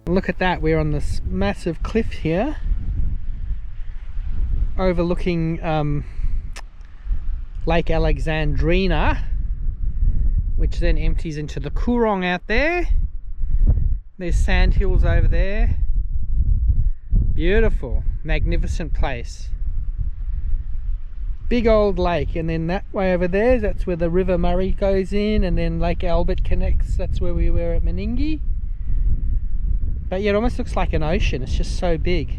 Look at that, we're on this massive cliff here overlooking Lake Alexandrina, which then empties into the Coorong out there. There's sand hills over there. Beautiful, magnificent place. Big old lake, and then that way over there, that's where the River Murray goes in, and then Lake Albert connects. That's where we were at Meningie. But yeah, it almost looks like an ocean. It's just so big,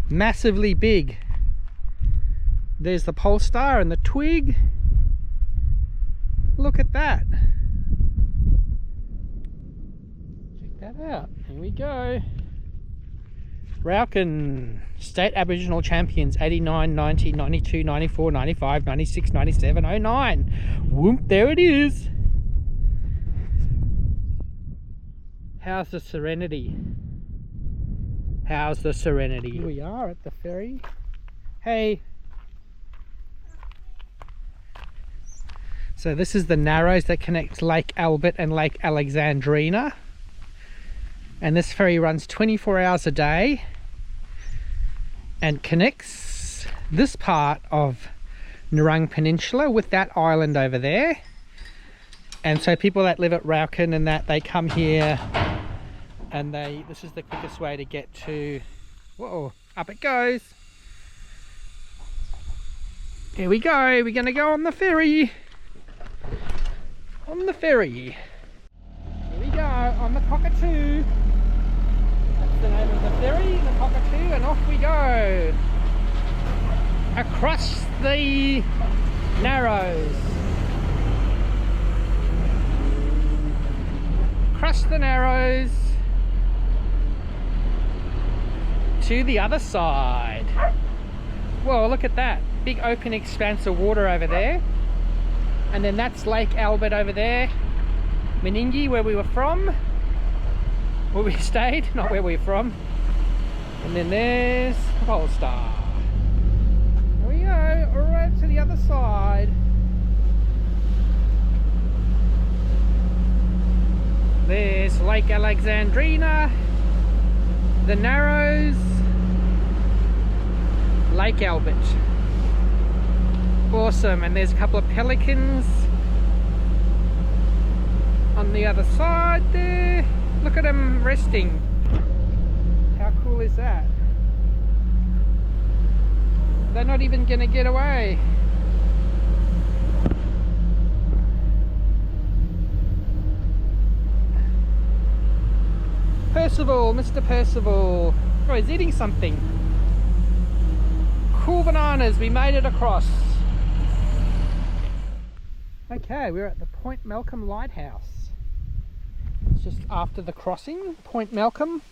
massively big. There's the pole star and the twig. Look at that. Check that out. Here we go. Rauken, state Aboriginal champions, 89, 90, 92, 94, 95, 96, 97, 09. Whoop, there it is. How's the Serenity? How's the Serenity? Here we are at the ferry. Hey. So this is the Narrows that connects Lake Albert and Lake Alexandrina. And this ferry runs 24 hours a day and connects this part of Narrung Peninsula with that island over there. And so people that live at Rauken and that, they come here, and this is the quickest way to get to, whoa, up it goes. Here we go, we're gonna go on the ferry. On the ferry. Here we go, on the Cockatoo. That's the name of the ferry, the Cockatoo, and off we go. Across the Narrows. Across the Narrows to the other side. Whoa, look at that big open expanse of water over there, and then that's Lake Albert over there, Meningie, where we were from, where we stayed, not where we're from. And then there's the pole star. Here we go, right to the other side. There's Lake Alexandrina, the Narrows, Lake Albert. Awesome, and there's a couple of pelicans on the other side there. Look at them resting. How cool is that? They're not even going to get away. Percival, Mr. Percival. Oh, he's eating something. Cool bananas, we made it across. Okay, we're at the Point Malcolm Lighthouse. It's just after the crossing. Point Malcolm.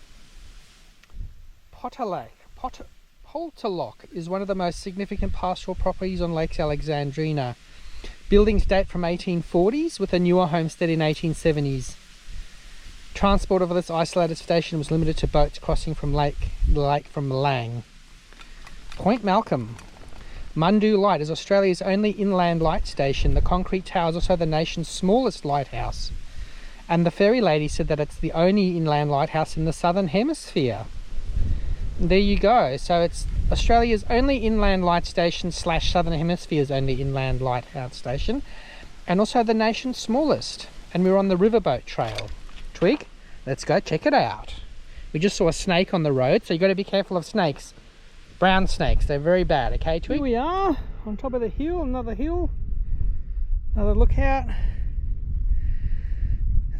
Potterlock is one of the most significant pastoral properties on Lake Alexandrina. Buildings date from 1840s with a newer homestead in 1870s. Transport of this isolated station was limited to boats crossing from the lake from Lang. Point Malcolm. Mundu Light is Australia's only inland light station. The concrete tower is also the nation's smallest lighthouse. And the ferry lady said that it's the only inland lighthouse in the Southern Hemisphere. There you go. So it's Australia's only inland light station / Southern Hemisphere's only inland lighthouse station. And also the nation's smallest. And we're on the riverboat trail. Twig, let's go check it out. We just saw a snake on the road, so you've got to be careful of snakes. Brown snakes, they're very bad, okay, Twig? Here we are, on top of the hill, another lookout.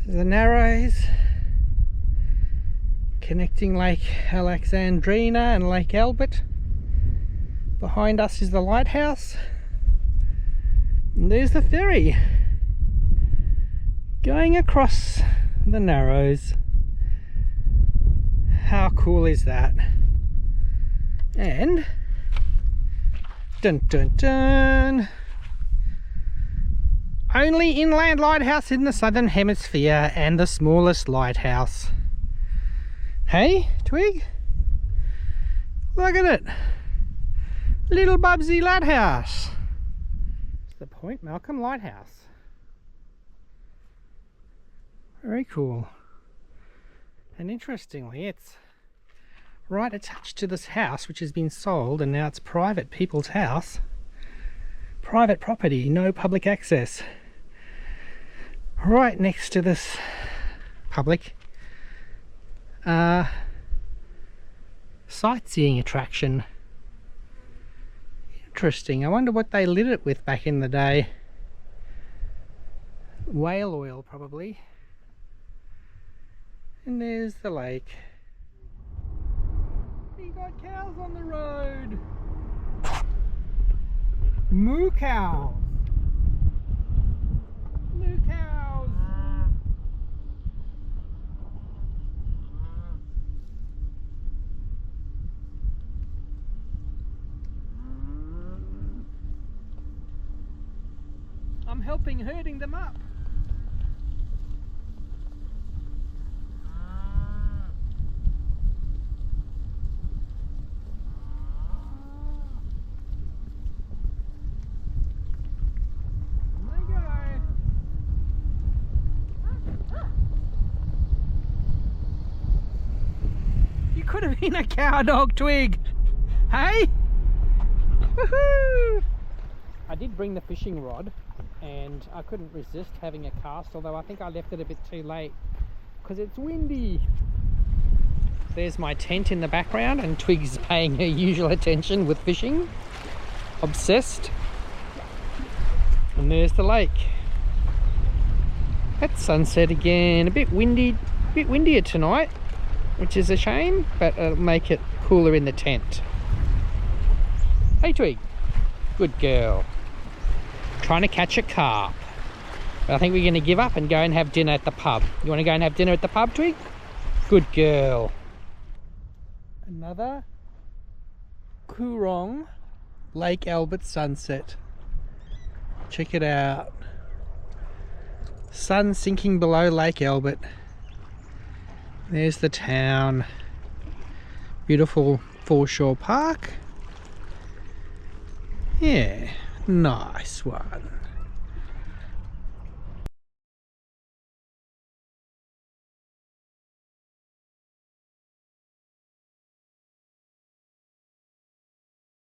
The Narrows, connecting Lake Alexandrina and Lake Albert. Behind us is the lighthouse. And there's the ferry, going across the Narrows. How cool is that? And dun dun dun, only inland lighthouse in the Southern Hemisphere and the smallest lighthouse. Hey, Twig, look at it, little Bubsy lighthouse. It's the Point Malcolm Lighthouse. Very cool. And interestingly, it's right attached to this house, which has been sold, and now it's private people's house. Private property, no public access. Right next to this public sightseeing attraction. Interesting. I wonder what they lit it with back in the day. Whale oil, probably. And there's the lake. You got cows on the road. Moo cows. Moo cows. I'm helping herding them up. Could have been a cow dog, Twig. Hey? Woohoo! I did bring the fishing rod and I couldn't resist having a cast, although I think I left it a bit too late because it's windy. There's my tent in the background and Twig's paying her usual attention with fishing. Obsessed. And there's the lake. At sunset again. A bit windier tonight, which is a shame, but it'll make it cooler in the tent. Hey Twig, good girl. Trying to catch a carp. But I think we're going to give up and go and have dinner at the pub. You want to go and have dinner at the pub, Twig? Good girl. Another Coorong Lake Albert sunset. Check it out. Sun sinking below Lake Albert. There's the town. Beautiful foreshore park. Yeah, nice one.